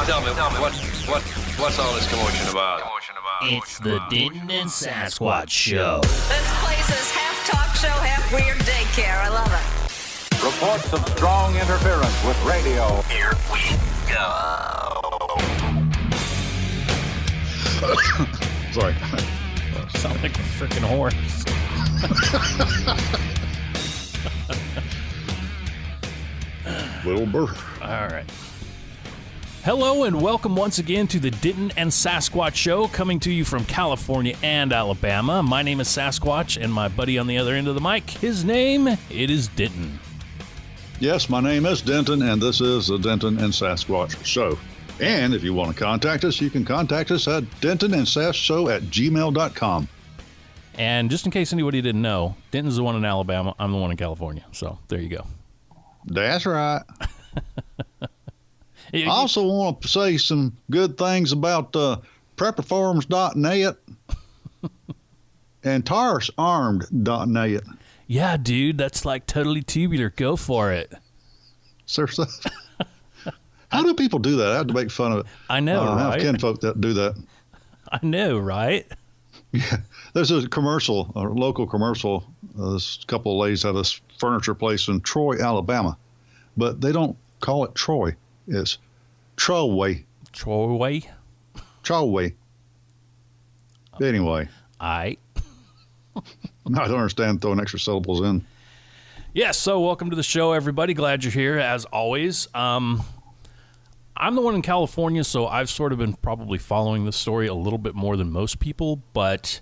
Tell me, what's all this commotion about? It's the Denton and Sasquatch Show. This place is half talk show, half weird daycare. I love it. Reports of strong interference with radio. Here we go. Sorry. Sound like a freaking horse. Little bird. All right. Hello and welcome once again to the Denton and Sasquatch Show, coming to you from California and Alabama. My name is Sasquatch, and my buddy on the other end of the mic, his name, it is Denton. Yes, my name is Denton, and this is the Denton and Sasquatch Show. And if you want to contact us, you can contact us at dentonandsashow@gmail.com. And just in case anybody didn't know, Denton's the one in Alabama, I'm the one in California. So there you go. That's right. I also want to say some good things about prepperforms.net and tarsarmed.net. Yeah, dude, that's like totally tubular. Go for it. Seriously? How do people do that? I have to make fun of it. I know, right? I have kinfolk that do that. I know, right? Yeah. There's a commercial, a local commercial. This couple of ladies have this furniture place in Troy, Alabama. But they don't call it Troy. It's Troway. Troy? Troway. Anyway. I don't understand throwing extra syllables in. Yes, so welcome to the show, everybody. Glad you're here, as always. I'm the one in California, so I've sort of been probably following this story a little bit more than most people, but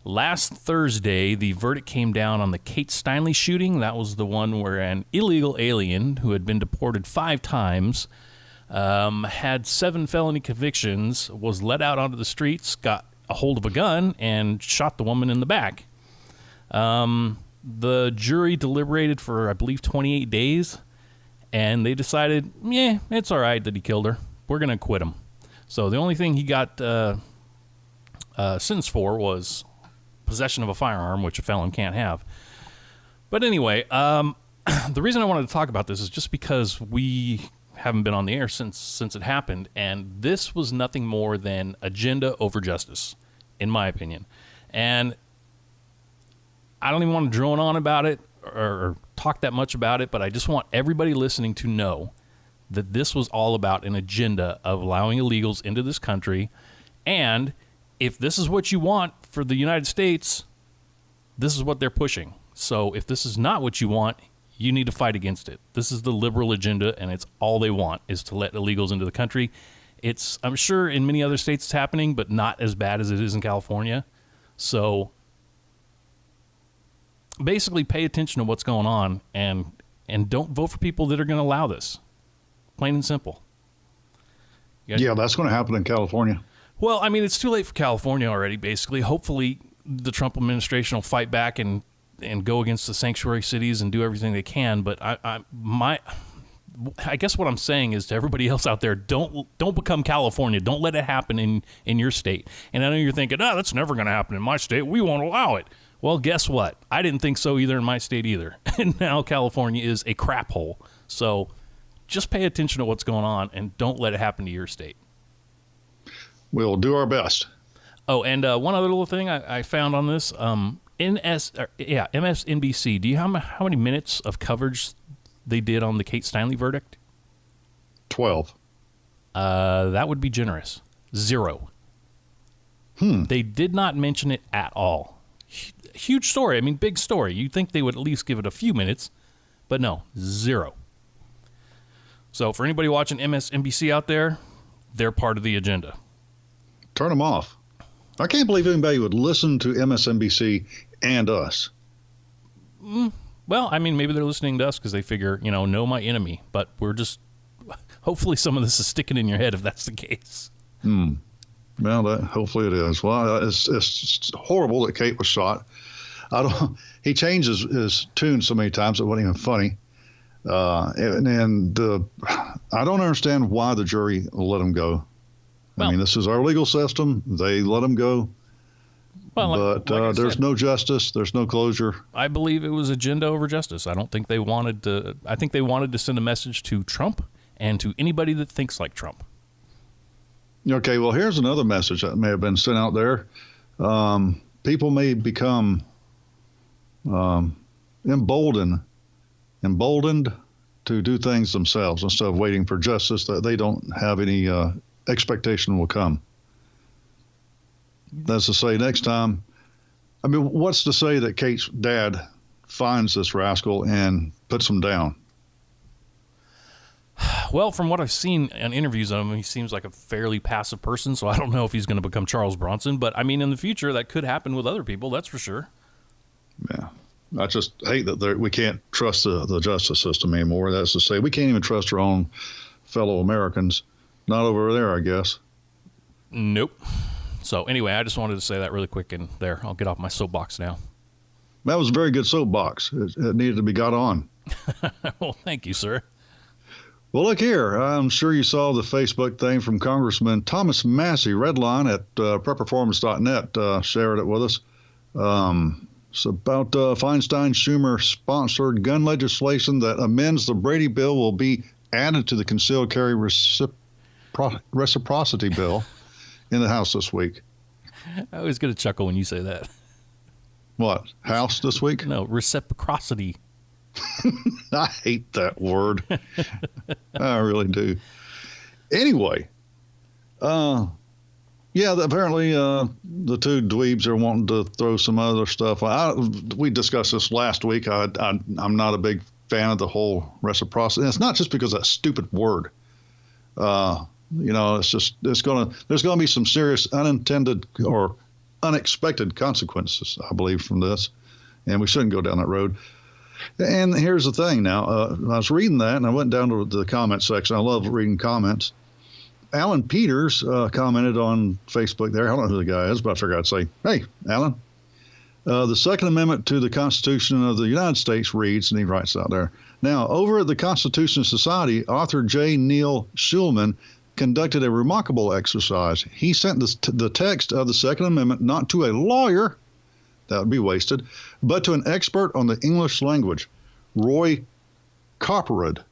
last Thursday, the verdict came down on the Kate Steinle shooting. That was the one where an illegal alien who had been deported 5 times, had 7 felony convictions, was let out onto the streets, got a hold of a gun, and shot the woman in the back. The jury deliberated for, I believe, 28 days, and they decided, it's all right that he killed her. We're going to acquit him. So the only thing he got sentenced for was possession of a firearm, which a felon can't have. But anyway, the reason I wanted to talk about this is just because we haven't been on the air since it happened, and this was nothing more than agenda over justice, in my opinion. And I don't even want to drone on about it or talk that much about it, but I just want everybody listening to know that this was all about an agenda of allowing illegals into this country. And if this is what you want for the United States, this is what they're pushing. So if this is not what you want, you need to fight against it. This is the liberal agenda, and it's all they want is to let illegals into the country. I'm sure in many other states it's happening, but not as bad as it is in California. So basically pay attention to what's going on and don't vote for people that are going to allow this. Plain and simple. Yeah, that's going to happen in California. Well, I mean, it's too late for California already, basically. Hopefully the Trump administration will fight back and go against the sanctuary cities and do everything they can. But I guess what I'm saying is to everybody else out there, don't become California. Don't let it happen in your state. And I know you're thinking, that's never going to happen in my state. We won't allow it. Well, guess what? I didn't think so either in my state either. And now California is a crap hole. So just pay attention to what's going on and don't let it happen to your state. We'll do our best. Oh, and one other little thing I found on this, MSNBC. Do you know how many minutes of coverage they did on the Kate Steinle verdict? 12. That would be generous. 0. They did not mention it at all. Huge story. I mean, big story. You'd think they would at least give it a few minutes, but no, 0. So for anybody watching MSNBC out there, they're part of the agenda. Turn them off. I can't believe anybody would listen to MSNBC and us. Well, I mean, maybe they're listening to us because they figure, know my enemy. But we're just, hopefully some of this is sticking in your head if that's the case. Well, hopefully it is. Well, it's horrible that Kate was shot. He changed his tune so many times it wasn't even funny. I don't understand why the jury let him go. Well, I mean, this is our legal system. They let him go. Well, but there's no justice. There's no closure. I believe it was agenda over justice. I don't think they wanted to. I think they wanted to send a message to Trump and to anybody that thinks like Trump. Okay, well, here's another message that may have been sent out there. People may become emboldened to do things themselves instead of waiting for justice that they don't have any expectation will come. That's to say, next time, I mean, what's to say that Kate's dad finds this rascal and puts him down? Well, from what I've seen in interviews of him, he seems like a fairly passive person, so I don't know if he's going to become Charles Bronson. But, I mean, in the future, that could happen with other people, that's for sure. Yeah. I just hate that we can't trust the justice system anymore. That's to say, we can't even trust our own fellow Americans. Not over there, I guess. Nope. So, anyway, I just wanted to say that really quick, and there, I'll get off my soapbox now. That was a very good soapbox. It needed to be got on. Well, thank you, sir. Well, look here. I'm sure you saw the Facebook thing from Congressman Thomas Massey, Redline at prepperformance.net, shared it with us. It's about Feinstein-Schumer-sponsored gun legislation that amends the Brady bill will be added to the concealed carry reciprocity bill in the House this week. I always get a chuckle when you say that. What? House this week? No, reciprocity. I hate that word. I really do. Anyway, yeah, apparently the two dweebs are wanting to throw some other stuff. We discussed this last week. I'm not a big fan of the whole reciprocity. And it's not just because of that stupid word. It's just there's gonna be some serious unintended or unexpected consequences, I believe, from this, and we shouldn't go down that road. And here's the thing now. I was reading that, and I went down to the comment section. I love reading comments. Alan Peters commented on Facebook there. I don't know who the guy is, but I figured I'd say, hey, Alan. The Second Amendment to the Constitution of the United States reads, and he writes out there, now, over at the Constitution Society, author J. Neil Schulman conducted a remarkable exercise. He sent the text of the Second Amendment not to a lawyer, that would be wasted, but to an expert on the English language. Roy Copperwood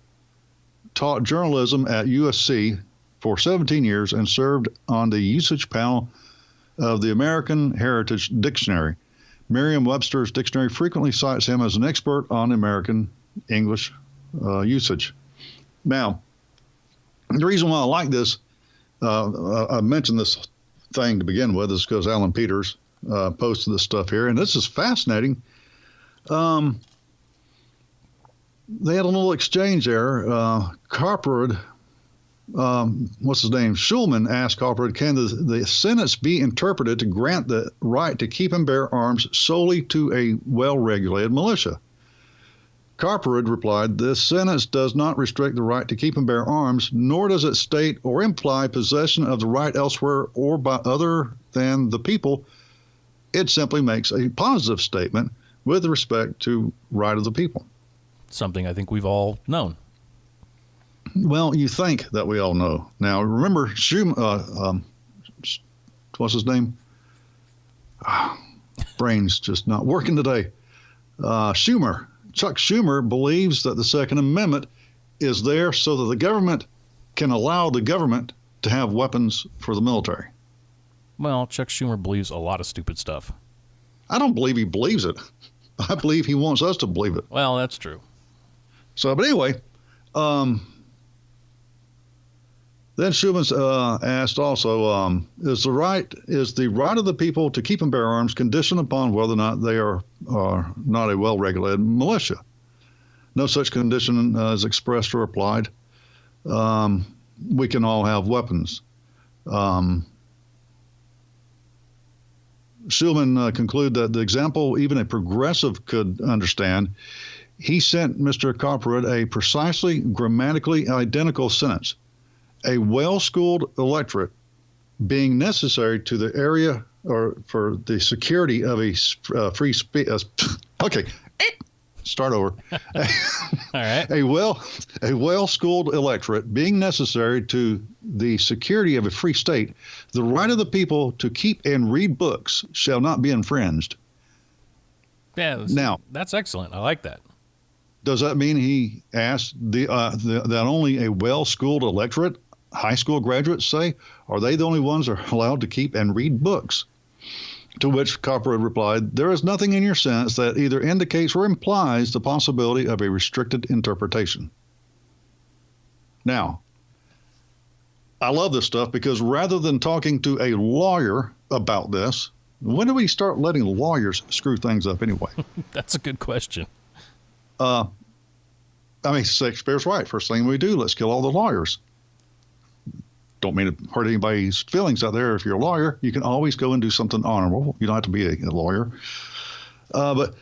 taught journalism at USC for 17 years and served on the usage panel of the American Heritage Dictionary. Merriam-Webster's dictionary frequently cites him as an expert on American English usage. Now, the reason why I like this, I mentioned this thing to begin with, is because Alan Peters posted this stuff here, and this is fascinating. They had a little exchange there. Copperwood, what's his name? Schulman asked Copperwood, can the sentence be interpreted to grant the right to keep and bear arms solely to a well-regulated militia? Copperwood replied, this sentence does not restrict the right to keep and bear arms, nor does it state or imply possession of the right elsewhere or by other than the people. It simply makes a positive statement with respect to right of the people. Something I think we've all known. Well, you think that we all know. Now, remember, what's his name? Brain's just not working today. Chuck Schumer believes that the Second Amendment is there so that the government can allow the government to have weapons for the military. Well, Chuck Schumer believes a lot of stupid stuff. I don't believe he believes it. I believe he wants us to believe it. Well, that's true. So, but anyway, then Schuman asked also, is the right of the people to keep and bear arms conditioned upon whether or not they are not a well-regulated militia? No such condition is expressed or applied. We can all have weapons. Schulman concluded that the example even a progressive could understand. He sent Mr. Copperwood a precisely grammatically identical sentence. A well-schooled electorate being necessary to the area or for the security of a free speech. Okay, start over. All right. A well-schooled electorate being necessary to the security of a free state, the right of the people to keep and read books shall not be infringed. Yeah. Now, that's excellent. I like that. Does that mean he asked that only a well-schooled electorate high school graduates say? Are they the only ones that are allowed to keep and read books? To which Copperwood replied, there is nothing in your sentence that either indicates or implies the possibility of a restricted interpretation. Now, I love this stuff because rather than talking to a lawyer about this, when do we start letting lawyers screw things up anyway? That's a good question. I mean, Shakespeare's right. First thing we do, let's kill all the lawyers. Don't mean to hurt anybody's feelings out there. If you're a lawyer, you can always go and do something honorable. You don't have to be a lawyer. But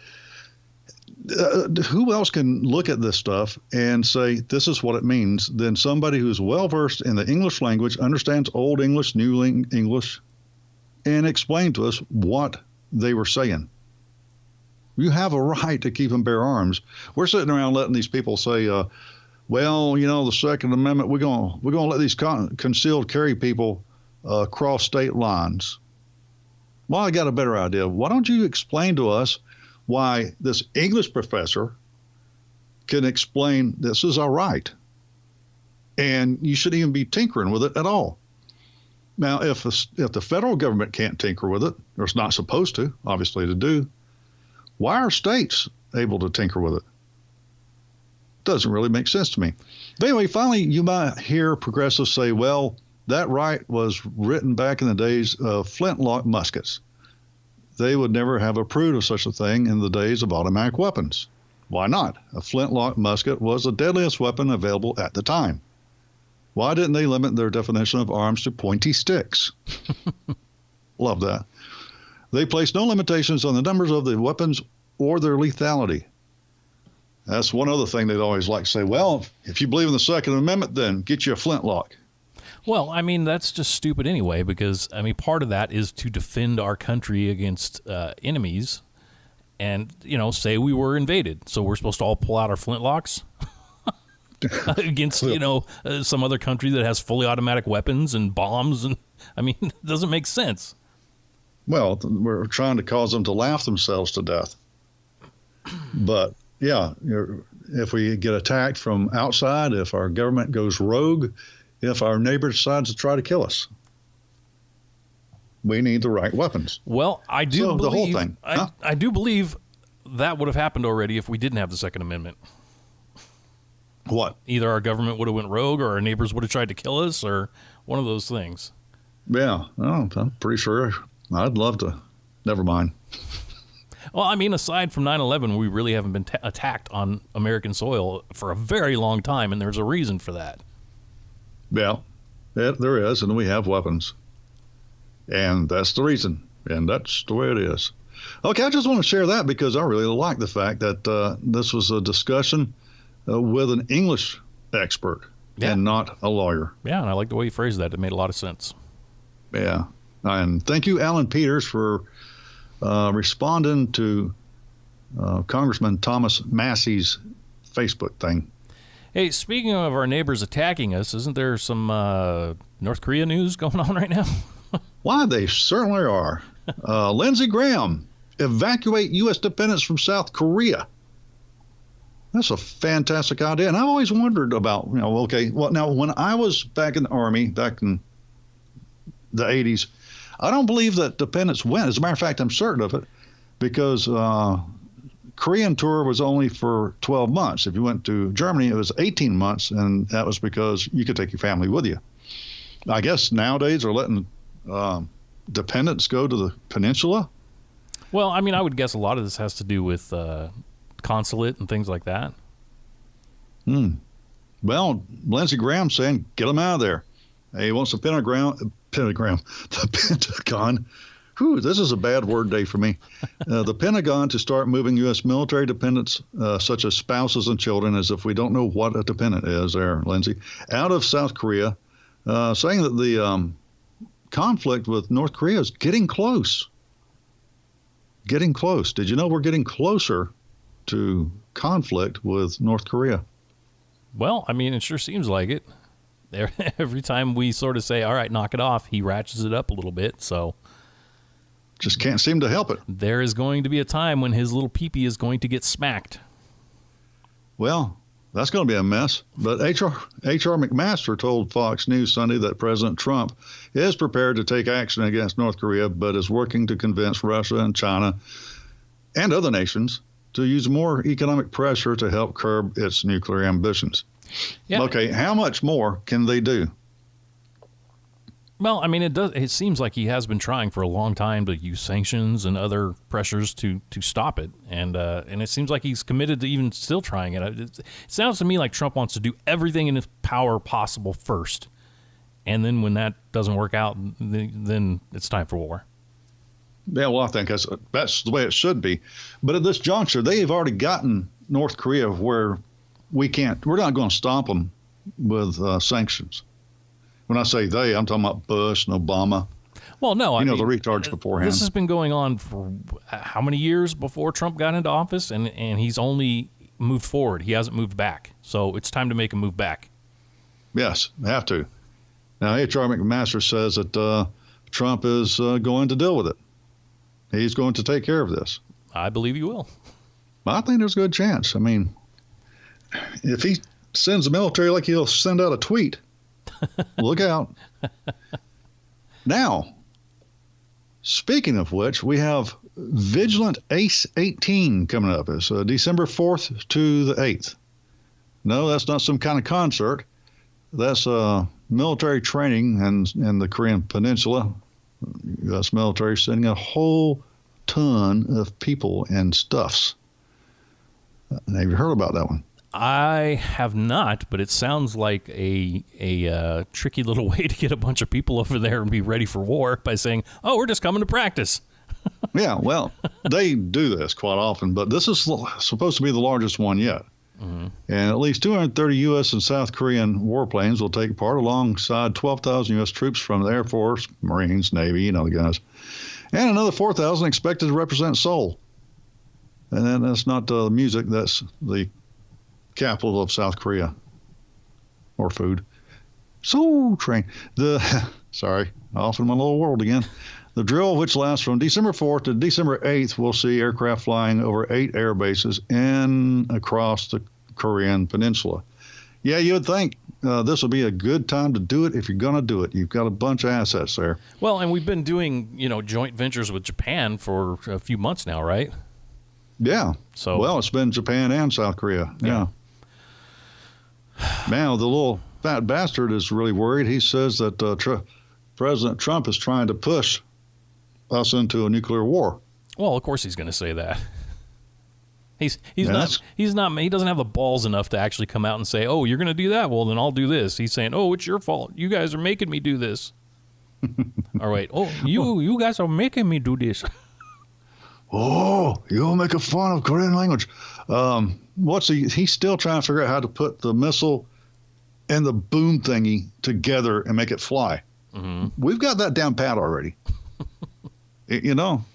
who else can look at this stuff and say, this is what it means, than somebody who's well-versed in the English language, understands Old English, New English, and explain to us what they were saying? You have a right to keep and bear arms. We're sitting around letting these people say, well, you know, the Second Amendment, we're going to let these concealed carry people cross state lines. Well, I got a better idea. Why don't you explain to us why this English professor can explain this is our right, and you shouldn't even be tinkering with it at all. Now, if the federal government can't tinker with it, or it's not supposed to, obviously, to do, why are states able to tinker with it? Doesn't really make sense to me. But anyway, finally, you might hear progressives say, well, that right was written back in the days of flintlock muskets. They would never have approved of such a thing in the days of automatic weapons. Why not? A flintlock musket was the deadliest weapon available at the time. Why didn't they limit their definition of arms to pointy sticks? Love that. They placed no limitations on the numbers of the weapons or their lethality. That's one other thing they'd always like to say, well, if you believe in the Second Amendment, then get you a flintlock. Well, I mean, that's just stupid anyway, because, I mean, part of that is to defend our country against enemies and, you know, say we were invaded. So we're supposed to all pull out our flintlocks against, you know, some other country that has fully automatic weapons and bombs. And I mean, it doesn't make sense. Well, we're trying to cause them to laugh themselves to death. But, yeah, if we get attacked from outside, if our government goes rogue, if our neighbor decides to try to kill us, we need the right weapons. Well, I do believe the whole thing. I do believe that would have happened already if we didn't have the Second Amendment. What? Either our government would have went rogue, or our neighbors would have tried to kill us, or one of those things. Yeah, I'm pretty sure. I'd love to. Never mind. Well, I mean, aside from 9/11, we really haven't been attacked on American soil for a very long time, and there's a reason for that. Yeah, there is, and we have weapons. And that's the reason, and that's the way it is. Okay, I just want to share that because I really like the fact that this was a discussion with an English expert and not a lawyer. Yeah, and I like the way you phrased that. It made a lot of sense. Yeah, and thank you, Alan Peters, for responding to Congressman Thomas Massey's Facebook thing. Hey, speaking of our neighbors attacking us, isn't there some North Korea news going on right now? Why, they certainly are. Lindsey Graham, evacuate U.S. dependents from South Korea. That's a fantastic idea. And I've always wondered about, okay, well, now, when I was back in the Army, back in the 80s, I don't believe that dependents went. As a matter of fact, I'm certain of it, because Korean tour was only for 12 months. If you went to Germany, it was 18 months, and that was because you could take your family with you. I guess nowadays they're letting dependents go to the peninsula. Well, I mean, I would guess a lot of this has to do with consulate and things like that. Well, Lindsey Graham saying, get them out of there. He wants the Pentagon. Whew, this is a bad word day for me. The Pentagon to start moving U.S. military dependents, such as spouses and children, as if we don't know what a dependent is there, Lindsey, out of South Korea, saying that the conflict with North Korea is getting close. Getting close. Did you know we're getting closer to conflict with North Korea? Well, I mean, it sure seems like it. Every time we sort of say, all right, knock it off, he ratchets it up a little bit, so... Just can't seem to help it. There is going to be a time when his little peepee is going to get smacked. Well, That's going to be a mess. But H.R. McMaster told Fox News Sunday that President Trump is prepared to take action against North Korea, but is working to convince Russia and China and other nations to use more economic pressure to help curb its nuclear ambitions. Yeah. Okay, how much more can they do? Well, I mean, it seems like he has been trying for a long time to use sanctions and other pressures to stop it, and it seems like he's committed to even still trying it. It sounds to me like Trump wants to do everything in his power possible first, and then when that doesn't work out, then it's time for war. Yeah, well, I think that's the way it should be. But at this juncture, they've already gotten North Korea where we're not going to stomp them with sanctions. When I say they, I'm talking about Bush and Obama. Well, no, I mean, the retards beforehand. This has been going on for how many years before Trump got into office, and he's only moved forward. He hasn't moved back. So it's time to make a move back. Yes, have to. Now, H.R. McMaster says that Trump is going to deal with it. He's going to take care of this. I believe he will. I think there's a good chance. I mean, if he sends the military like he'll send out a tweet, look out. Now, speaking of which, we have Vigilant Ace 18 coming up. It's December 4th to the 8th. No, that's not some kind of concert. That's military training in the Korean Peninsula. U.S. military sending a whole ton of people and stuffs. Have you heard about that one? I have not, but it sounds like a tricky little way to get a bunch of people over there and be ready for war by saying, "Oh, we're just coming to practice." Yeah, well, they do this quite often, but this is supposed to be the largest one yet. Mm-hmm. And at least 230 U.S. and South Korean warplanes will take part alongside 12,000 U.S. troops from the Air Force, Marines, Navy, the guys. And another 4,000 expected to represent Seoul. And then that's not the music, that's the capital of South Korea. Or food. Seoul train. Sorry, off in my little world again. The drill, which lasts from December 4th to December 8th, will see aircraft flying over 8 air bases and across the Korean Peninsula. Yeah, you would think this would be a good time to do it if you're going to do it. You've got a bunch of assets there. Well, and we've been doing, joint ventures with Japan for a few months now, right? Yeah. So, it's been Japan and South Korea. Yeah. Now, the little fat bastard is really worried. He says that President Trump is trying to push us into a nuclear war. Well, of course he's going to say that. He doesn't have the balls enough to actually come out and say, "Oh, you're going to do that? Well, then I'll do this." He's saying, "Oh, it's your fault. You guys are making me do this." Or wait, "Oh, you guys are making me do this." Oh, you're making fun of Korean language. He's still trying to figure out how to put the missile and the boom thingy together and make it fly. Mm-hmm. We've got that down pat already. Don't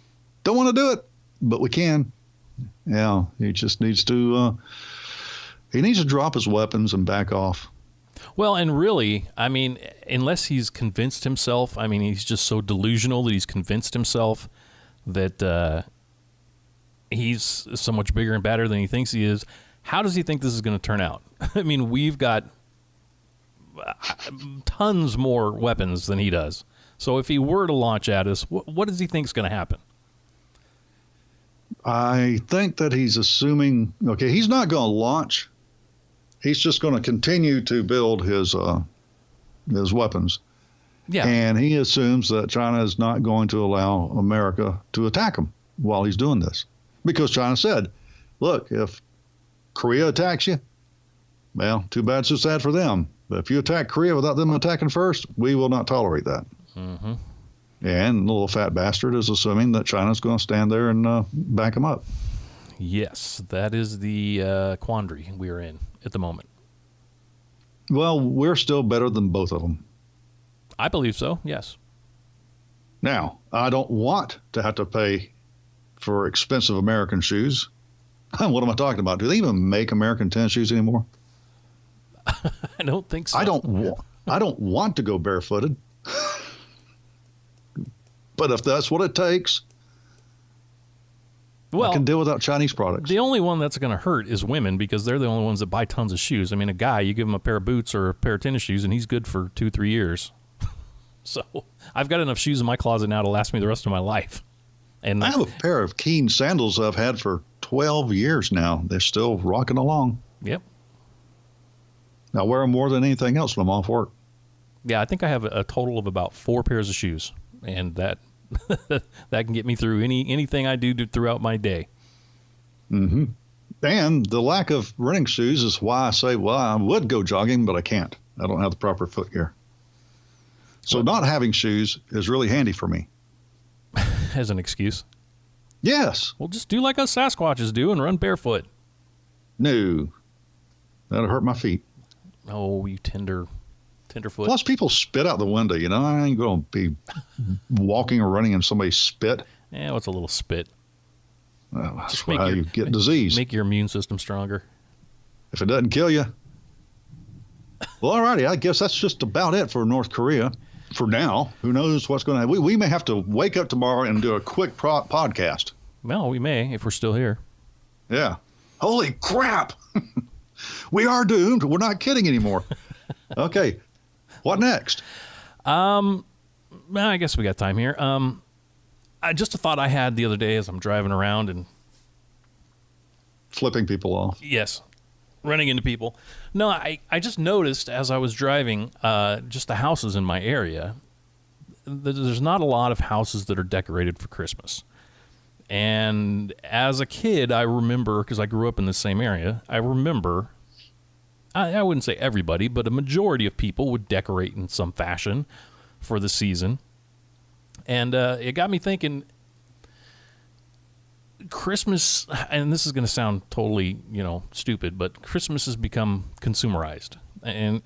want to do it, but we can. Yeah, he just needs to. He needs to drop his weapons and back off. Well, and really, I mean, unless he's convinced himself, I mean, he's just so delusional that he's convinced himself that he's so much bigger and badder than he thinks he is. How does he think this is going to turn out? I mean, we've got tons more weapons than he does. So if he were to launch at us, what does he think is going to happen? I think that he's assuming, he's not going to launch. He's just going to continue to build his weapons. Yeah. And he assumes that China is not going to allow America to attack him while he's doing this. Because China said, look, if Korea attacks you, well, too bad, so sad for them. But if you attack Korea without them attacking first, we will not tolerate that. Mm-hmm. And the little fat bastard is assuming that China's going to stand there and back him up. Yes, that is the quandary we're in at the moment. Well, we're still better than both of them. I believe so, yes. Now, I don't want to have to pay for expensive American shoes. What am I talking about? Do they even make American tennis shoes anymore? I don't think so. I don't want to go barefooted. But if that's what it takes, Well, I can deal without Chinese products. The only one that's going to hurt is women because they're the only ones that buy tons of shoes. I mean, a guy, you give him a pair of boots or a pair of tennis shoes, and he's good for 2-3 years. So I've got enough shoes in my closet now to last me the rest of my life. And I have a pair of Keen sandals I've had for 12 years now. They're still rocking along. Yep. I wear them more than anything else when I'm off work. Yeah, I think I have a total of about 4 pairs of shoes, and that that can get me through anything I do throughout my day. Mm-hmm. And the lack of running shoes is why I say, well, I would go jogging, but I can't. I don't have the proper footgear. So not having shoes is really handy for me. As an excuse. Yes. Well, just do like us Sasquatches do and run barefoot. No. That'll hurt my feet. Oh, you tenderfoot. Plus, people spit out the window. You know, I ain't going to be walking or running in somebody's spit. Yeah, what's a little spit? Well, that's how you get disease. Make your immune system stronger. If it doesn't kill you. Well, all righty. I guess that's just about it for North Korea. For now, who knows what's going to happen. We may have to wake up tomorrow and do a quick podcast. Well, we may if we're still here. Yeah. Holy crap. We are doomed. We're not kidding anymore. Okay. What next? Well, I guess we got time here. Just a thought I had the other day as I'm driving around and flipping people off. Yes. Running into people. No, I just noticed as I was driving just the houses in my area, there's not a lot of houses that are decorated for Christmas. And as a kid, I remember, because I grew up in the same area, I remember, I wouldn't say everybody, but a majority of people would decorate in some fashion for the season. And it got me thinking, Christmas, and this is going to sound totally, stupid, but Christmas has become consumerized. And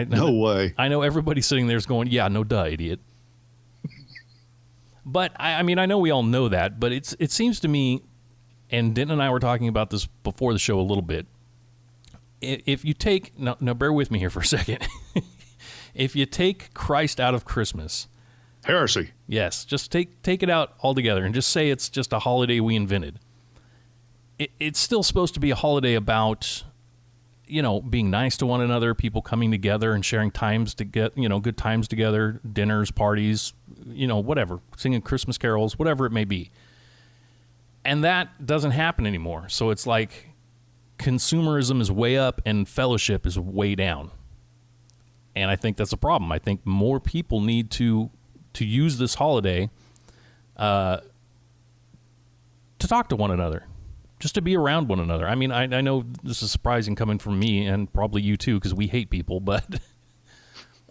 no way. I know everybody sitting there is going, yeah, no duh, idiot. But I mean, I know we all know that, but it seems to me, and Denton and I were talking about this before the show a little bit. If you take, now bear with me here for a second. If you take Christ out of Christmas, heresy. Yes, just take it out altogether and just say it's just a holiday we invented. It's still supposed to be a holiday about, being nice to one another, people coming together and sharing times to get, good times together, dinners, parties, whatever, singing Christmas carols, whatever it may be. And that doesn't happen anymore. So it's like consumerism is way up and fellowship is way down. And I think that's a problem. I think more people need to use this holiday to talk to one another, just to be around one another. I mean, I know this is surprising coming from me and probably you too, because we hate people, but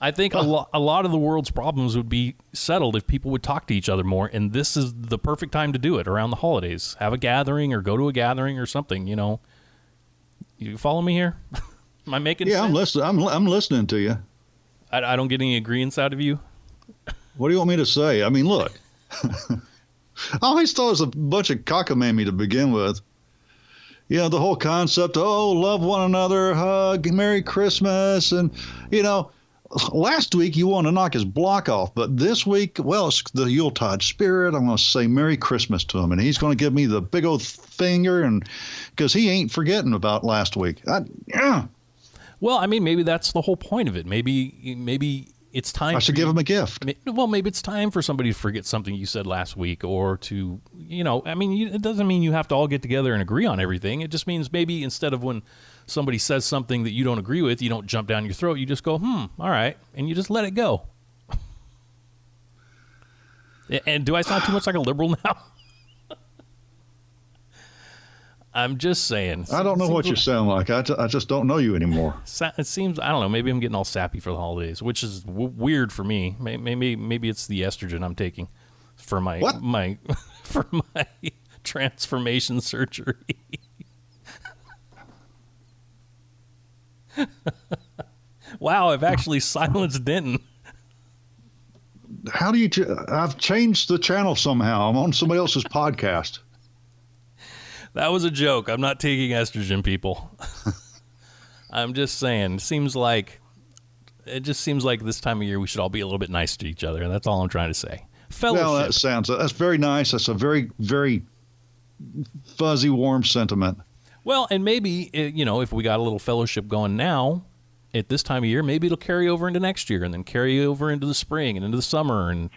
I think a lot of the world's problems would be settled if people would talk to each other more, and this is the perfect time to do it around the holidays. Have a gathering or go to a gathering or something, You follow me here? Am I making sense? Yeah, I'm listening to you. I don't get any agreements out of you. What do you want me to say? I mean, look. I always thought it was a bunch of cockamamie to begin with. The whole concept, love one another, hug, Merry Christmas. And, last week you wanted to knock his block off. But this week, well, it's the Yuletide spirit. I'm going to say Merry Christmas to him. And he's going to give me the big old finger and because he ain't forgetting about last week. Well, I mean, maybe that's the whole point of it. Maybe it's time. I should give him a gift. Well, maybe it's time for somebody to forget something you said last week, or to, it doesn't mean you have to all get together and agree on everything. It just means maybe instead of when somebody says something that you don't agree with, you don't jump down your throat. You just go, all right, and you just let it go. And do I sound too much like a liberal now? I'm just saying. I don't know what you sound like. I just don't know you anymore. It seems, I don't know, maybe I'm getting all sappy for the holidays, which is weird for me. Maybe it's the estrogen I'm taking for my for my transformation surgery. Wow, I've actually silenced Denton. How do you I've changed the channel somehow. I'm on somebody else's podcast. That was a joke. I'm not taking estrogen, people. I'm just saying. It just seems like this time of year we should all be a little bit nice to each other. That's all I'm trying to say. Fellowship. Well, that's very nice. That's a very, very fuzzy, warm sentiment. Well, and maybe, if we got a little fellowship going now at this time of year, maybe it'll carry over into next year and then carry over into the spring and into the summer. And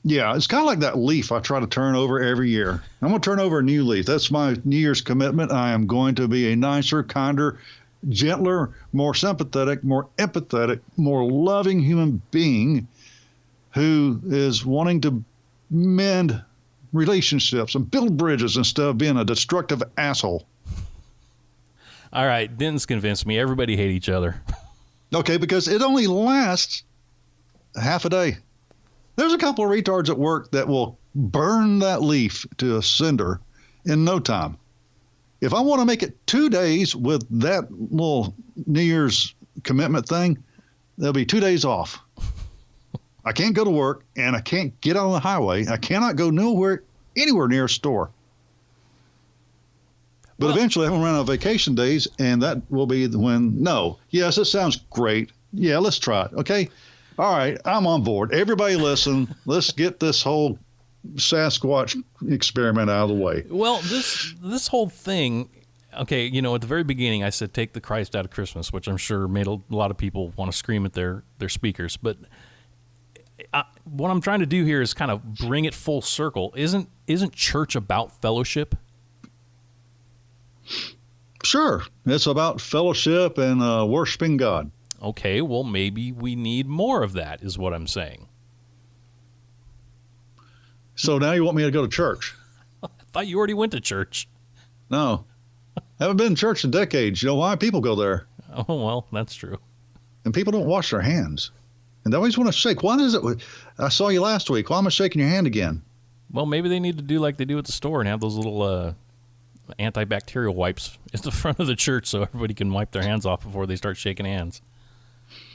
yeah, it's kind of like that leaf I try to turn over every year. I'm going to turn over a new leaf. That's my New Year's commitment. I am going to be a nicer, kinder, gentler, more sympathetic, more empathetic, more loving human being who is wanting to mend relationships and build bridges instead of being a destructive asshole. All right, Denton's convinced me. Everybody hate each other. Okay, because it only lasts half a day. There's a couple of retards at work that will burn that leaf to a cinder in no time. If I want to make it 2 days with that little New Year's commitment thing, there'll be 2 days off. I can't go to work, and I can't get on the highway. I cannot go anywhere near a store. But eventually I'm going to run out of vacation days, and that will be when, yes, it sounds great. Yeah, let's try it, okay? All right, I'm on board. Everybody listen. Let's get this whole Sasquatch experiment out of the way. Well, this whole thing, okay, at the very beginning I said take the Christ out of Christmas, which I'm sure made a lot of people want to scream at their speakers. But what I'm trying to do here is kind of bring it full circle. Isn't church about fellowship? Sure. It's about fellowship and worshiping God. Okay, well, maybe we need more of that, is what I'm saying. So now you want me to go to church? I thought you already went to church. No. Haven't been in church in decades. You know why? People go there. Oh, well, that's true. And people don't wash their hands. And they always want to shake. Why is it? I saw you last week. Why am I shaking your hand again? Well, maybe they need to do like they do at the store and have those little antibacterial wipes at the front of the church so everybody can wipe their hands off before they start shaking hands.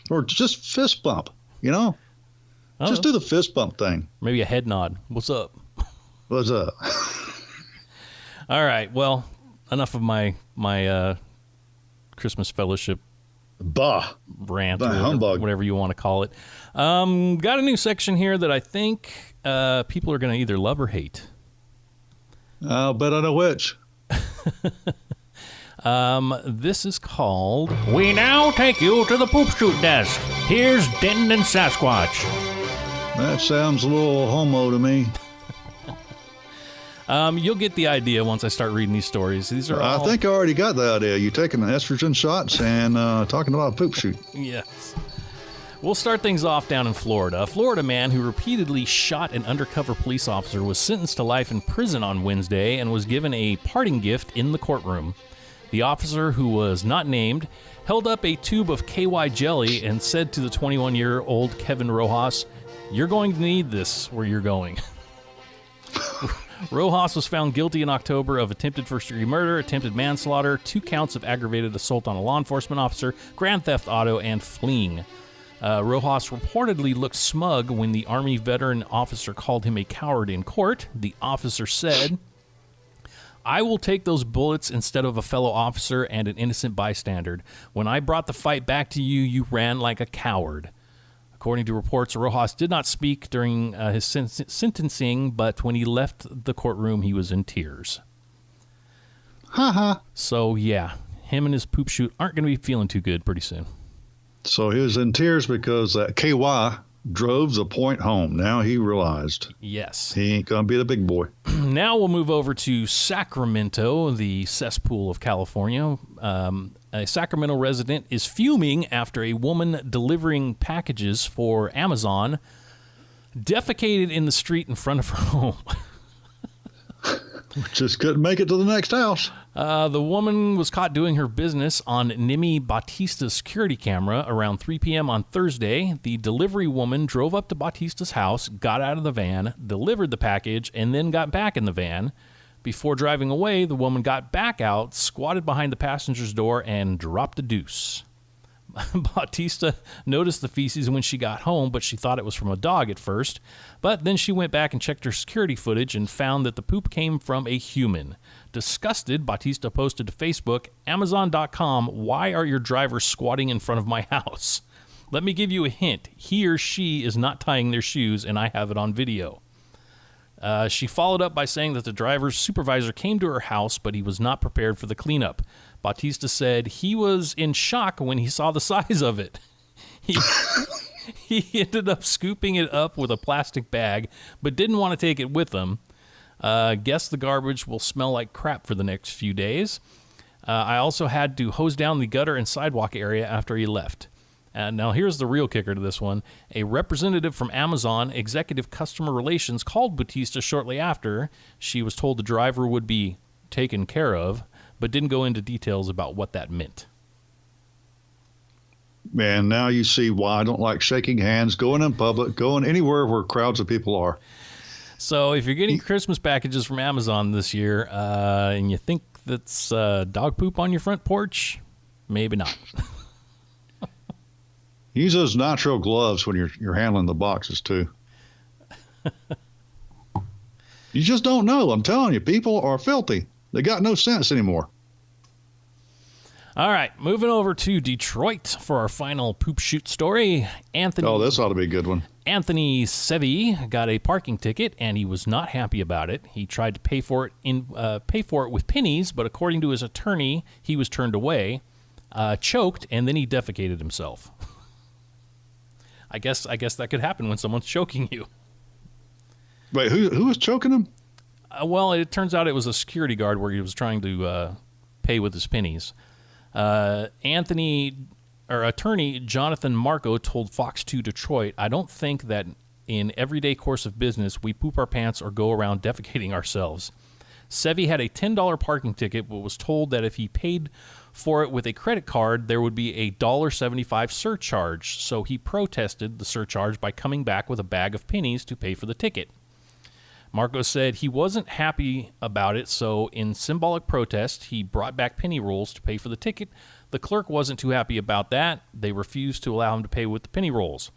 Or just fist bump, Just do the fist bump thing. Maybe a head nod. What's up? What's up? All right. Well, enough of my Christmas fellowship rant, or humbug, whatever you want to call it. Got a new section here that I think people are going to either love or hate. I'll bet I know which. This is called We now take you to the poop chute desk. Here's Denton and Sasquatch. That sounds a little homo to me. You'll get the idea once I start reading these stories. These are all... I think I already got the idea. You taking the estrogen shots and talking about poop chute. Yes. We'll start things off down in Florida. A Florida man who repeatedly shot an undercover police officer was sentenced to life in prison on Wednesday and was given a parting gift in the courtroom. The officer, who was not named, held up a tube of KY jelly and said to the 21-year-old Kevin Rojas, "You're going to need this where you're going." Rojas was found guilty in October of attempted first-degree murder, attempted manslaughter, 2 counts of aggravated assault on a law enforcement officer, grand theft auto, and fleeing. Rojas reportedly looked smug when the Army veteran officer called him a coward in court. The officer said, "I will take those bullets instead of a fellow officer and an innocent bystander. When I brought the fight back to you, you ran like a coward." According to reports, Rojas did not speak during his sentencing, but when he left the courtroom, he was in tears. So, yeah, him and his poop chute aren't going to be feeling too good pretty soon. So he was in tears because that KY drove the point home. Now he realized. Yes. He ain't going to be the big boy. Now we'll move over to Sacramento, the cesspool of California. A Sacramento resident is fuming after a woman delivering packages for Amazon defecated in the street in front of her home. Just couldn't make it to the next house. The woman was caught doing her business on Nimi Batista's security camera around 3 p.m. on Thursday. The delivery woman drove up to Batista's house, got out of the van, delivered the package, and then got back in the van. Before driving away, the woman got back out, squatted behind the passenger's door, and dropped a deuce. Batista noticed the feces when she got home, but she thought it was from a dog at first. But then she went back and checked her security footage and found that the poop came from a human. Disgusted, Batista posted to Facebook, "Amazon.com, why are your drivers squatting in front of my house? Let me give you a hint. He or she is not tying their shoes, and I have it on video." She followed up by saying that the driver's supervisor came to her house, but he was not prepared for the cleanup. Bautista said he was in shock when he saw the size of it. He ended up scooping it up with a plastic bag, but didn't want to take it with him. Guess the garbage will smell like crap for the next few days. I also had to hose down the gutter and sidewalk area after he left. Now, here's the real kicker to this one. A representative from Amazon Executive Customer Relations called Bautista shortly after. She was told the driver would be taken care of, but didn't go into details about what that meant. Man, now you see why I don't like shaking hands, going in public, going anywhere where crowds of people are. So if you're getting Christmas packages from Amazon this year and you think that's dog poop on your front porch, maybe not. Use those nitrile gloves when you're handling the boxes, too. You just don't know. I'm telling you, people are filthy. They got no sense anymore. All right, moving over to Detroit for our final poop shoot story. Oh, this ought to be a good one. Anthony Sevi got a parking ticket, and he was not happy about it. He tried to pay for it with pennies, but according to his attorney, he was turned away, choked, and then he defecated himself. I guess that could happen when someone's choking you. Wait, who was choking him? Well, it turns out it was a security guard where he was trying to pay with his pennies. Attorney Jonathan Marco told Fox 2 Detroit, "I don't think that in everyday course of business we poop our pants or go around defecating ourselves." Sevi had a $10 parking ticket, but was told that if he paid for it with a credit card, there would be a $1.75 surcharge. So he protested the surcharge by coming back with a bag of pennies to pay for the ticket. Marco said he wasn't happy about it, so in symbolic protest, he brought back penny rolls to pay for the ticket. The clerk wasn't too happy about that. They refused to allow him to pay with the penny rolls.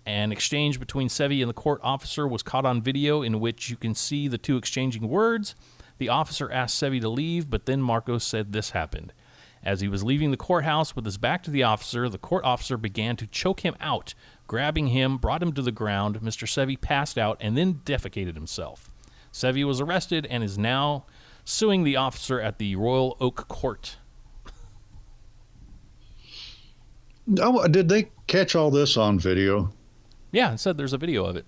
An exchange between Sevi and the court officer was caught on video in which you can see the two exchanging words. The officer asked Sevi to leave, but then Marco said this happened. As he was leaving the courthouse with his back to the court officer began to choke him out. Grabbing him, brought him to the ground. Mr. Sevi passed out and then defecated himself. Sevi was arrested and is now suing the officer at the Royal Oak Court. Oh, did they catch all this on video? Yeah, it said there's a video of it.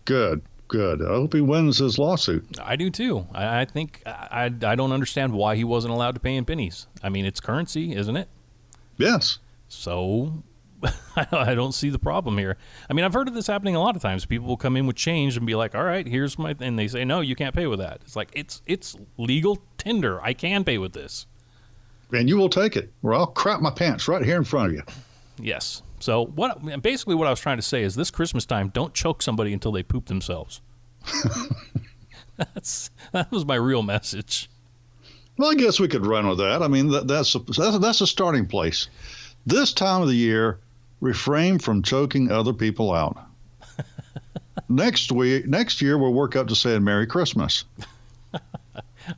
Good. I hope he wins his lawsuit. I do too. I think I don't understand why he wasn't allowed to pay in pennies. I mean, it's currency, isn't it? Yes. So I don't see the problem here. I mean, I've heard of this happening a lot of times. People will come in with change and be like, "All right, here's my," and they say, "No, you can't pay with that." It's like it's legal tender. I can pay with this. And you will take it, or I'll crap my pants right here in front of you. Yes. So basically what I was trying to say is this Christmas time, don't choke somebody until they poop themselves. That was my real message. Well, I guess we could run with that. I mean, that's a starting place. This time of the year, refrain from choking other people out. Next year, we'll work up to saying Merry Christmas.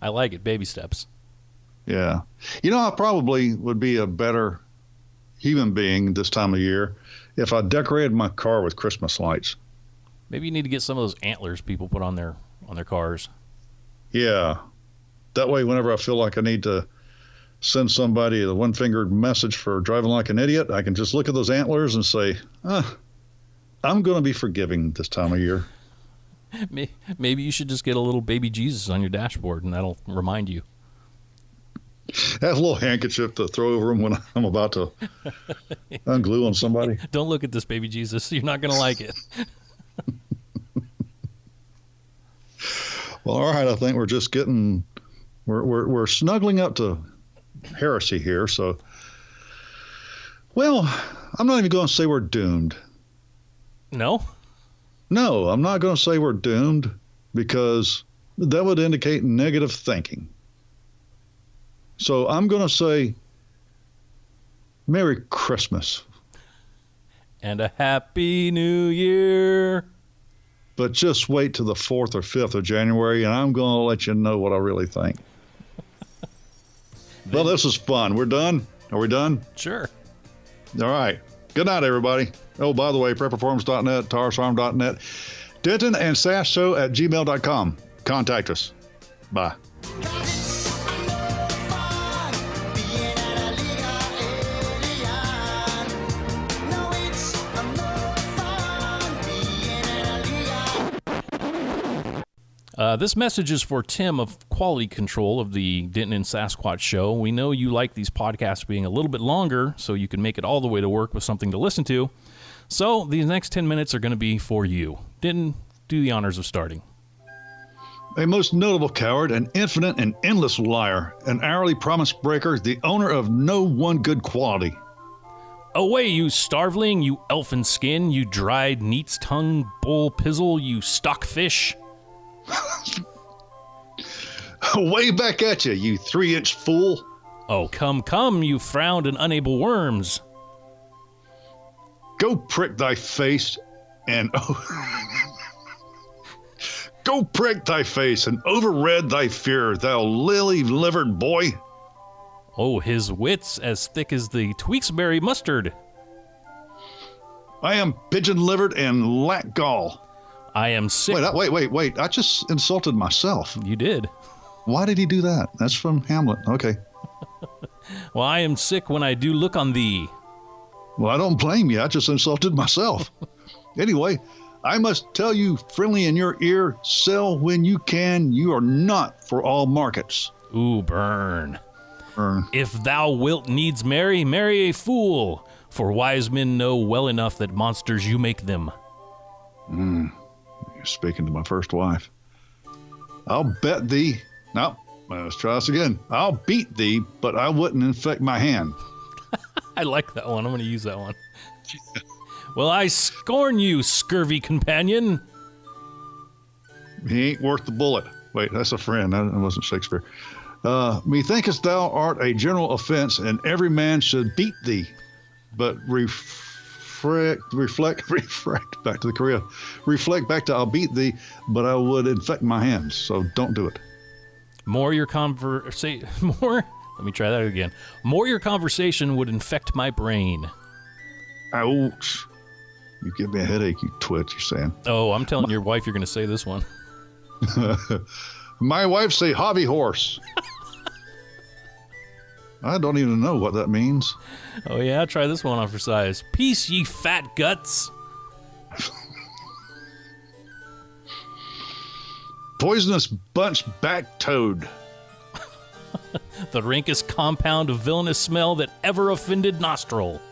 I like it. Baby steps. Yeah. You know, I probably would be a better human being this time of year if I decorated my car with Christmas lights. Maybe you need to get some of those antlers people put on their cars. Yeah. That way, whenever I feel like I need to send somebody the one-fingered message for driving like an idiot, I can just look at those antlers and say, I'm going to be forgiving this time of year. Maybe you should just get a little baby Jesus on your dashboard, and that'll remind you. Have a little handkerchief to throw over him when I'm about to unglue on somebody. Don't look at this baby Jesus. You're not going to like it. Well, all right. I think we're just getting we're snuggling up to heresy here. So, well, I'm not even going to say we're doomed. No, I'm not going to say we're doomed because that would indicate negative thinking. So I'm going to say Merry Christmas. And a Happy New Year. But just wait till the 4th or 5th of January, and I'm going to let you know what I really think. Well, this was fun. We're done? Are we done? Sure. All right. Good night, everybody. Oh, by the way, prepperforms.net, tarsfarm.net. Denton and Sass Show at gmail.com. Contact us. Bye. This message is for Tim of Quality Control of the Denton and Sasquatch Show. We know you like these podcasts being a little bit longer so you can make it all the way to work with something to listen to. So these next 10 minutes are going to be for you. Denton, do the honors of starting. A most notable coward, an infinite and endless liar, an hourly promise breaker, the owner of no one good quality. Away, you starveling, you elfin skin, you dried neat's tongue, bull pizzle, you stockfish. Way back at you, you 3-inch fool. Oh, come, you frowned and unable worms. Go prick thy face and go prick thy face and overread thy fear, thou lily-livered boy. Oh, his wits as thick as the Tweaksberry mustard. I am pigeon-livered and lack gall. I am sick. Wait. I just insulted myself. You did. Why did he do that? That's from Hamlet. Okay. Well, I am sick when I do look on thee. Well, I don't blame you. I just insulted myself. Anyway, I must tell you, friendly in your ear, sell when you can. You are not for all markets. Ooh, burn. If thou wilt needs marry, marry a fool. For wise men know well enough that monsters you make them. You're speaking to my first wife. I'll bet thee. No, let's try this again. I'll beat thee, but I wouldn't infect my hand. I like that one. I'm going to use that one. Well, I scorn you, scurvy companion. He ain't worth the bullet. Wait, that's a friend. That wasn't Shakespeare. Methinkest thou art a general offense, and every man should beat thee. But reflect back to the Korea. Reflect back to I'll beat thee, but I would infect my hands. So don't do it. More your conversation would infect my brain. Ouch. You give me a headache, you twit, you're saying. Oh, I'm telling your wife you're going to say this one. My wife say hobby horse. I don't even know what that means. Oh, yeah? Try this one on for size. Peace, ye fat guts. Poisonous bunch back toad. The rankest compound of villainous smell that ever offended nostril.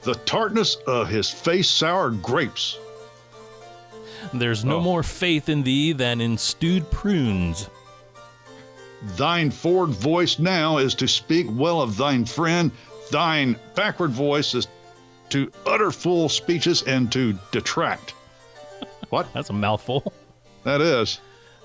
The tartness of his face sour grapes. There's no more faith in thee than in stewed prunes. Thine forward voice now is to speak well of thine friend. Thine backward voice is to utter full speeches and to detract. What? That's a mouthful. That is.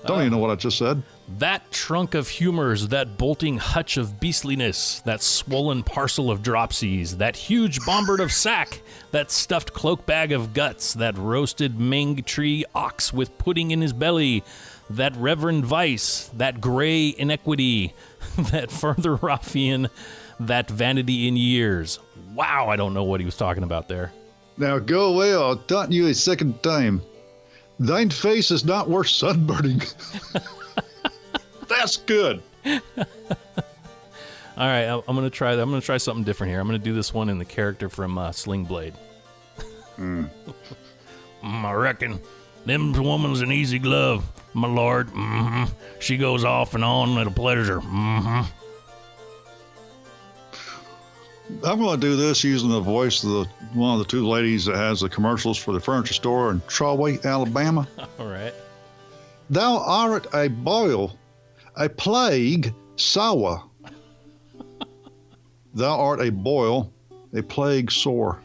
Don't even know what I just said. That trunk of humors, that bolting hutch of beastliness, that swollen parcel of dropsies, that huge bombard of sack, that stuffed cloak bag of guts, that roasted mang tree ox with pudding in his belly, that reverend vice, that gray inequity, that further ruffian, that vanity in years. Wow, I don't know what he was talking about there. Now go away, I'll taunt you a second time. Thine face is not worth sunburning. That's good. All right, I'm gonna try. I'm gonna try something different here. I'm gonna do this one in the character from Sling Blade. I reckon them woman's an easy glove, my lord. She goes off and on at a pleasure. I'm going to do this using the voice of one of the two ladies that has the commercials for the furniture store in Trawway, Alabama. All right. Thou art a boil, a plague sour. Thou art a boil, a plague sore.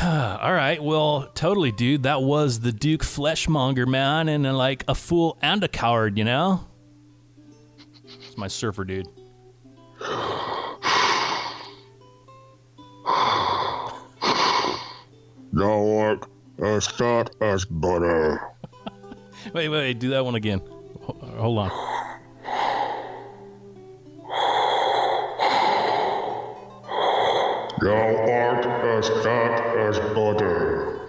All right. Well, totally, dude. That was the Duke Fleshmonger, man, and like a fool and a coward, you know? It's my surfer dude. Thou art as fat as butter. Wait, do that one again. Hold on. Thou art as fat as butter.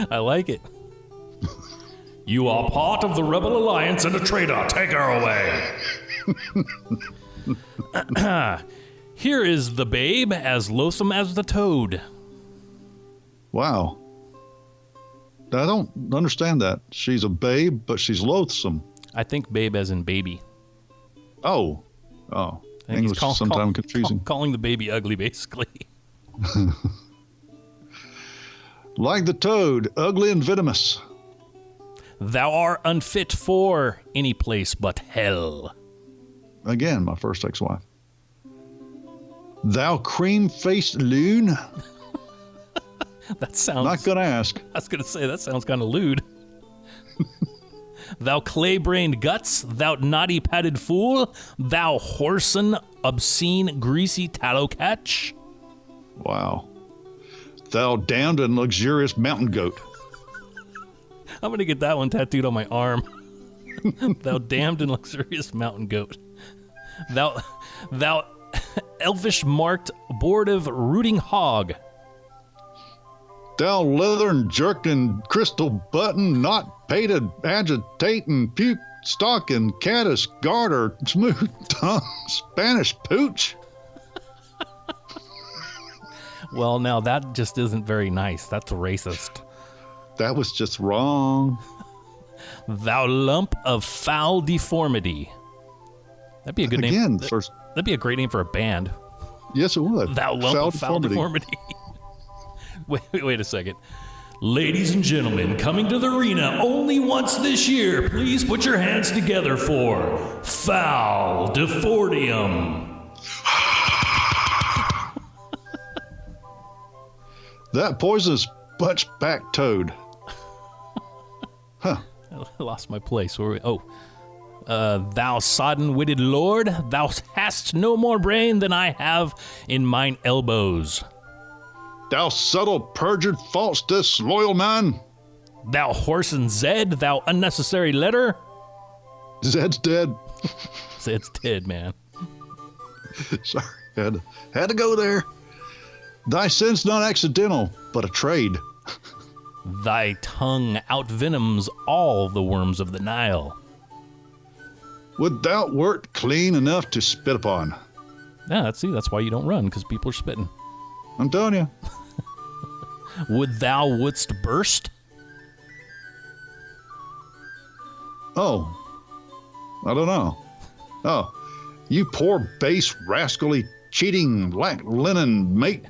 I like it. You are part of the Rebel Alliance and a traitor. Take her away. Here is the babe, as loathsome as the toad. Wow. I don't understand that. She's a babe, but she's loathsome. I think babe as in baby. Oh. I think English is sometimes confusing. Calling the baby ugly, basically. Like the toad, ugly and venomous. Thou art unfit for any place but hell. Again, my first ex-wife. Thou cream-faced loon. That sounds... Not gonna ask. I was going to say, that sounds kind of lewd. Thou clay-brained guts, thou naughty-padded fool, thou whoreson, obscene, greasy tallow catch. Wow. Thou damned and luxurious mountain goat. I'm going to get that one tattooed on my arm. Thou damned and luxurious mountain goat. Thou elfish marked abortive rooting hog. Thou leathern jerkin crystal button not pated agitating puke stalking caddis garter smooth tongue Spanish pooch. Well, now that just isn't very nice. That's racist. That was just wrong. Thou lump of foul deformity. That'd be a good name. That'd be a great name for a band. Yes, it would. Thou lump of foul deformity. Wait a second. Ladies and gentlemen, coming to the arena only once this year, please put your hands together for Foul Defordium. That poisonous butch-back toad. Huh. I lost my place. Where we? Thou sodden-witted lord, thou hast no more brain than I have in mine elbows. Thou subtle, perjured, false, disloyal man. Thou horse and Zed, thou unnecessary letter. Zed's dead. Zed's dead, man. Sorry, had to go there. Thy sin's not accidental, but a trade. Thy tongue outvenoms all the worms of the Nile. Would thou wert clean enough to spit upon? Yeah, that's why you don't run, because people are spitting. I'm telling you. Would thou wouldst burst? Oh, I don't know. Oh, you poor, base, rascally, cheating, lack linen mate.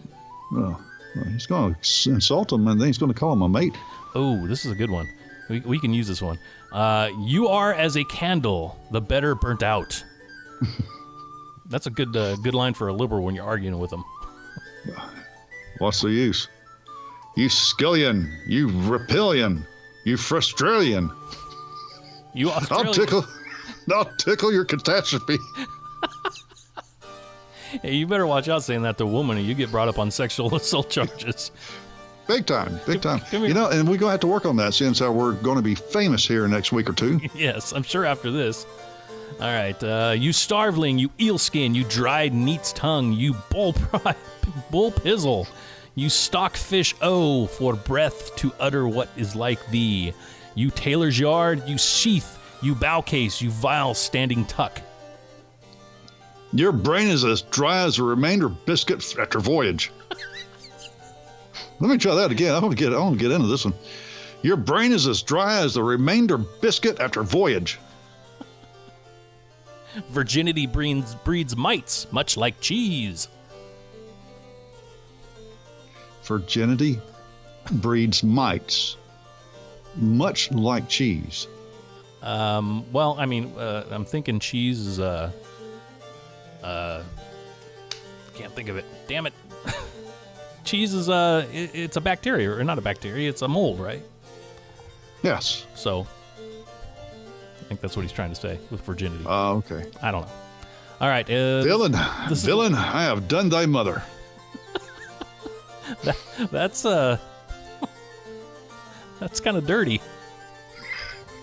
Oh, well, he's going to insult him, and then he's going to call him a mate. Oh, this is a good one. We can use this one. You are as a candle, the better burnt out. That's a good line for a liberal when you're arguing with them. What's the use? You skillion, you reptilian, you frustralian. You Australian. I'll tickle your catastrophe. Hey, you better watch out saying that to a woman, or you get brought up on sexual assault charges. Big time. Come here. You know, and we're going to have to work on that since we're going to be famous here next week or two. Yes, I'm sure after this. All right, you starveling, you eelskin, you dried neat's tongue, you bull pizzle, you stockfish for breath to utter what is like thee, you tailor's yard, you sheath, you bow case, you vile standing tuck. Your brain is as dry as a remainder biscuit after voyage. Let me try that again. I want to get into this one. Your brain is as dry as the remainder biscuit after voyage. Virginity breeds mites, much like cheese. Virginity breeds mites, much like cheese. Well, I mean, I'm thinking cheese is, can't think of it. Damn it. Cheese is, it's a bacteria, or not a bacteria, it's a mold, right? Yes. So, I think that's what he's trying to say with virginity. Okay. I don't know. All right. Villain, I have done thy mother. That's kind of dirty.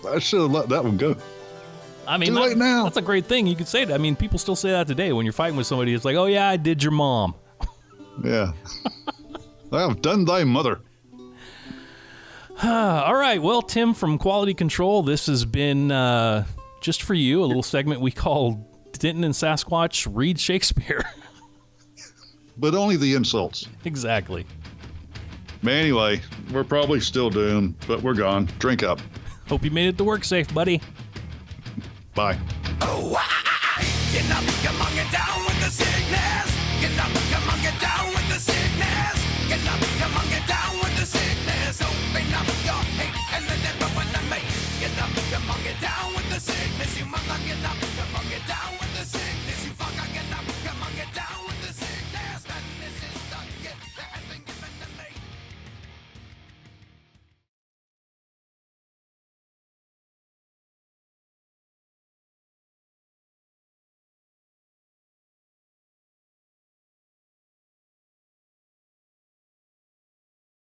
I should have let that one go. I mean, Too late now. That's a great thing. You could say that. I mean, people still say that today when you're fighting with somebody. It's like, oh, yeah, I did your mom. Yeah. I have done thy mother. All right. Well, Tim from Quality Control, this has been just for you, a little segment we call Denton and Sasquatch Read Shakespeare. But only the insults. Exactly. But anyway, we're probably still doomed, but we're gone. Drink up. Hope you made it to work safe, buddy. Bye. Get up, come on, get down with the sickness.